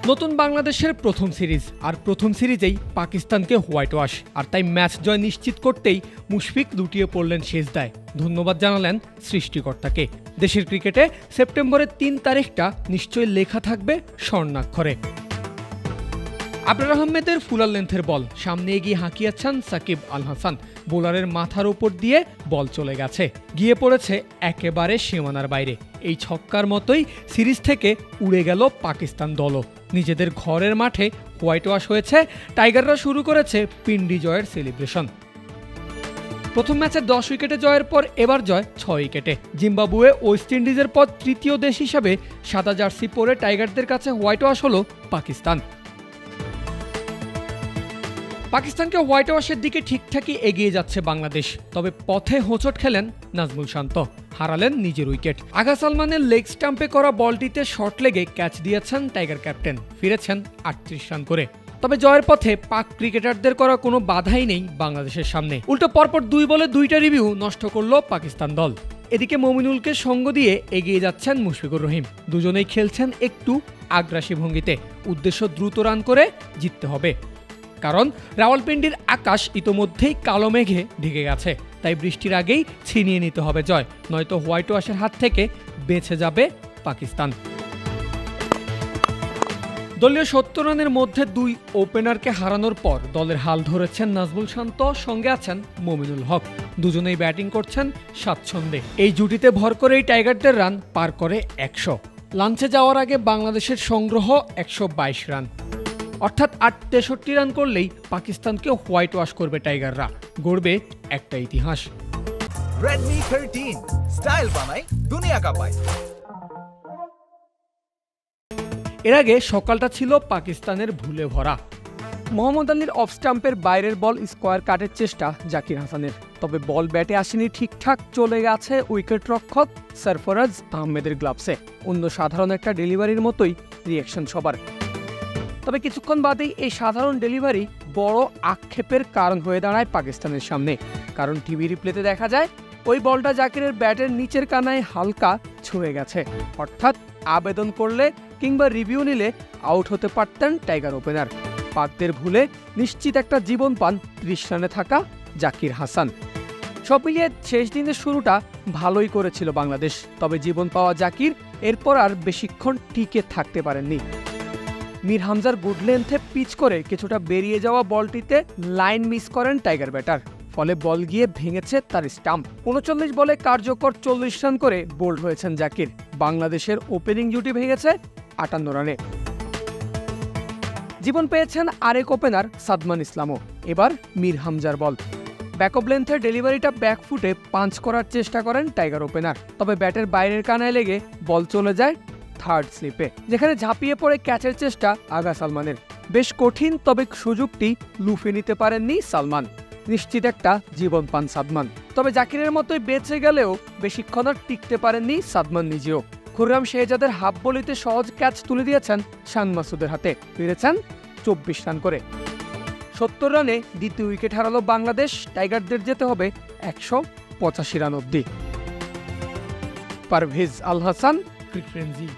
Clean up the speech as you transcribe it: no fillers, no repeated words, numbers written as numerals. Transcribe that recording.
নতুন বাংলাদেশের প্রথম সিরিজ আর প্রথম সিরিজেই পাকিস্তানকে হোয়াইট ওয়াশ, আর তাই ম্যাচ জয় নিশ্চিত করতেই মুশফিক লুটিয়ে পড়লেন শেষদায়। ধন্যবাদ জানালেন সৃষ্টিকর্তাকে। দেশের ক্রিকেটে সেপ্টেম্বরের ৩ তারিখটা নিশ্চয়ই লেখা থাকবে স্বর্ণাক্ষরে। আবরার আহমেদের ফুলার লেন্থের বল সামনে এগিয়ে হাঁকিয়েছেন সাকিব আল হাসান। বোলারের মাথার উপর দিয়ে বল চলে গেছে, গিয়ে পড়েছে একেবারে সীমানার বাইরে। এই ছক্কার মতোই সিরিজ থেকে উড়ে গেল পাকিস্তান দলও। নিজেদের ঘরের মাঠে হোয়াইট ওয়াশ হয়েছে, টাইগাররা শুরু করেছে পিন্ডি জয়ের সেলিব্রেশন। প্রথম ম্যাচে 10 উইকেটে জয়ের পর এবার জয় 6 উইকেটে। জিম্বাবুয়ে ওয়েস্ট ইন্ডিজের পর তৃতীয় দেশ হিসাবে সাদা জার্সি পরে টাইগারদের কাছে হোয়াইট ওয়াশ হল পাকিস্তান। পাকিস্তানকে হোয়াইট ওয়াশের দিকে ঠিকঠাকই এগিয়ে যাচ্ছে বাংলাদেশ, তবে পথে হোঁচট খেলেন নাজমুল শান্ত, হারালেন নিজের উইকেট। আগা সালমানের লেগ স্টাম্পে করা বলটিতে শর্ট লেগে ক্যাচ দিয়েছেন টাইগার ক্যাপ্টেন, ফিরেছেন 38 রান করে। তবে জয়ের পথে পাক ক্রিকেটারদের করা কোনো বাধাই নেই বাংলাদেশের সামনে। উল্টো পরপর 2 বলে 2টা রিভিউ নষ্ট করল পাকিস্তান দল। এদিকে মমিনুলকে সঙ্গ দিয়ে এগিয়ে যাচ্ছেন মুশফিকুর রহিম। দুজনেই খেলছেন একটু আগ্রাসী ভঙ্গিতে, উদ্দেশ্য দ্রুত রান করে জিততে হবে। কারণ রাওয়ালপিন্ডির আকাশ ইতোমধ্যেই কালো মেঘে ঢেকে গেছে, তাই বৃষ্টির আগেই ছিনিয়ে নিতে হবে জয়, নয়তো হোয়াইট ওয়াশের হাত থেকে বেঁচে যাবে পাকিস্তান। দলীয় 70 রানের মধ্যে 2 ওপেনারকে হারানোর পর দলের হাল ধরেছেন নাজমুল শান্ত, সঙ্গে আছেন মমিনুল হক। দুজনেই ব্যাটিং করছেন স্বাচ্ছন্দ্যে। এই জুটিতে ভর করেই টাইগারদের রান পার করে 100। লাঞ্চে যাওয়ার আগে বাংলাদেশের সংগ্রহ 122 রান, অর্থাৎ 63 রান করলেই পাকিস্তানকে হোয়াইট ওয়াশ করবে টাইগাররা। গড়বে একটা ইতিহাস। Redmi 13 স্টাইল বানাই দুনিয়া কাঁপায়। এর আগে সকালটা ছিল পাকিস্তানের ভুলে ভরা। মোহাম্মদ আলীর অফ স্টাম্পের বাইরের বল স্কোয়ার কাটের চেষ্টা জাকির হাসানের, তবে বল ব্যাটে আসেনি ঠিকঠাক, চলে গেছে উইকেট রক্ষক সরফরাজ আহমেদের গ্লাভসে। অন্য সাধারণ একটা ডেলিভারির মতোই রিঅ্যাকশন সবার। তবে কিছুক্ষণ বাদেই এই সাধারণ ডেলিভারি বড় আক্ষেপের কারণ হয়ে দাঁড়ায় পাকিস্তানের সামনে। কারণ টিভি রিপ্লেতে দেখা যায় ওই বলটা জাকিরের ব্যাটের নিচের কানায় হালকা ছুঁয়ে গেছে, অর্থাৎ আবেদন করলে কিংবা রিভিউ নিলে আউট হতে পারতেন টাইগার ওপেনার। পাকদের ভুলে নিশ্চিত একটা জীবন পান 30 রানে থাকা জাকির হাসান। সব মিলিয়ে শেষ দিনের শুরুটা ভালোই করেছিল বাংলাদেশ, তবে জীবন পাওয়া জাকির এরপর আর বেশিক্ষণ টিকে থাকতে পারেননি। মীর হামজার গুড লেন্থে পিচ করে কিছুটা বেরিয়ে যাওয়া বলটিতে লাইন মিস করেন টাইগার ব্যাটার, ফলে বল গিয়ে ভেঙেছে তার স্টাম্প। 39 বলে কার্যকর 40 রান করে বোল্ড হয়েছেন জাকির। বাংলাদেশের ওপেনিং জুটি ভেঙেছে 58 রানে। জীবন পেয়েছেন আরেক ওপেনার সাদমান ইসলামও। এবার মীর হামজার বল, ব্যাকঅফ লেন্থের ডেলিভারিটা ব্যাকফুটে পাঞ্চ করার চেষ্টা করেন টাইগার ওপেনার, তবে ব্যাটের বাইরের কানায় লেগে বল চলে যায় থার্ড স্লিপে, যেখানে ঝাঁপিয়ে পড়ে ক্যাচের চেষ্টা আগা সালমানের। বেশ কঠিন, তবে সুযোগটি লুফে নিতে পারেননি সালমান। নিশ্চিত একটা জীবন পান সাদমান। তবে জাকিরের মতোই বেঁচে গেলেও বেশিক্ষণ আর টিকতে পারেননি সাদমান নিজেও। খুররাম শেহজাদের হাফ বলিতে সহজ ক্যাচ তুলে দিয়েছেন শান মাসুদের হাতে, ফিরেছেন 24 রান করে। 70 রানে দ্বিতীয় উইকেট হারালো বাংলাদেশ। টাইগারদের যেতে হবে 185 রান অব্দি। পারভেজ আল হাসান, ক্রিক ফ্রেন্জি।